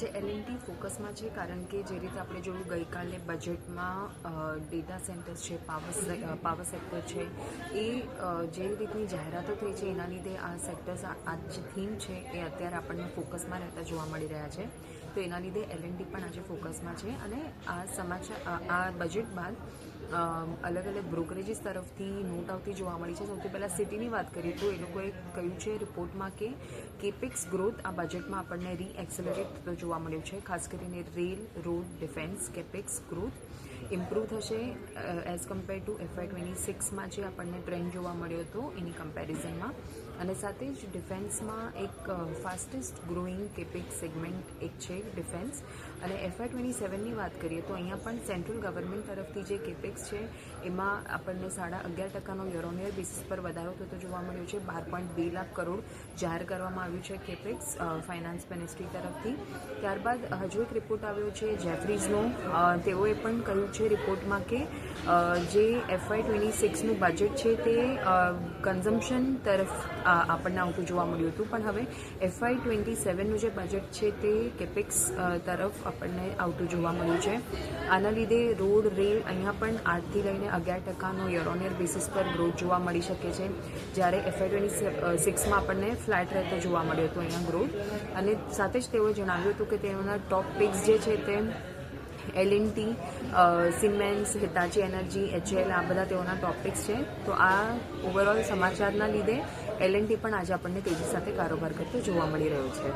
આજે L&T ફોકસમાં છે, કારણ કે જે રીતે આપણે જોયું ગઈકાલે બજેટમાં ડેટા સેન્ટર્સ છે, પાવર સેક્ટર છે, એ જે રીતની જાહેરાતો થઈ છે એના લીધે આ સેક્ટર્સ આ જે થીમ છે એ અત્યારે આપણને ફોકસમાં રહેતા જોવા મળી રહ્યા છે. તો એના લીધે L&T પણ આજે ફોકસમાં છે. અને આ બજેટ બાદ અલગ અલગ બ્રોકરેજીસ તરફથી નોટ આવતી જોવા મળી છે. સૌથી પહેલાં સિટીની વાત કરીએ તો એ લોકોએ કહ્યું છે રિપોર્ટમાં કે કેપેક્સ ગ્રોથ આ બજેટમાં આપણને રીએક્સેલરેટ થતો જોવા મળ્યું છે. ખાસ કરીને rail, road, defence capex growth improve થશે એઝ કમ્પેર ટુ FY26માં જે આપણને ટ્રેન્ડ જોવા મળ્યો હતો એની કમ્પેરિઝનમાં. અને સાથે જ ડિફેન્સમાં એક ફાસ્ટેસ્ટ ગ્રોઈંગ કેપેક્સ સેગમેન્ટ એક છે ડિફેન્સ. અને FY27ની વાત કરીએ તો અહીંયા પણ સેન્ટ્રલ ગવર્મેન્ટ તરફથી જે કેપેક્સ છે એમાં આપણને 11.5% યર ઓન યર બેસિસ પર વધારો થતો જોવા મળ્યો છે. 12.2 લાખ કરોડ જાહેર કરવામાં આવ્યું છે કેપેક્સ ફાઇનાન્સ મિનિસ્ટ્રી તરફથી. ત્યારબાદ હજુ એક રિપોર્ટ આવ્યો છે જેફરીઝનો. તેઓએ પણ કહ્યું છે રિપોર્ટમાં કે જે FY26નું બજેટ છે તે કન્ઝમ્પશન તરફ આપણને આવતું જોવા મળ્યું હતું, પણ હવે FY27નું જે બજેટ છે તે કેપેક્સ તરફ આપણને આવતું જોવા મળ્યું છે. આના લીધે રોડ, રેલ અહીંયા પણ 8થી લઈને 11% યર ઓન યર બેસિસ પર ગ્રોથ જોવા મળી શકે છે, જ્યારે FY26માં આપણને ફ્લેટ રહેતો જોવા મળ્યો હતો અહીંયા ગ્રોથ. અને સાથે જ તેઓએ જણાવ્યું હતું કે તેઓના ટોપ પિક્સ જે છે તે L&T, siemens, Hitachi energy, HL આ બધા તેઓના ટોપિક્સ છે. તો આ ઓવરઓલ સમાચારના લીધે L&T પણ આજે આપણને તેજી સાથે કારોબાર કરતો જોવા મળી રહ્યો છે.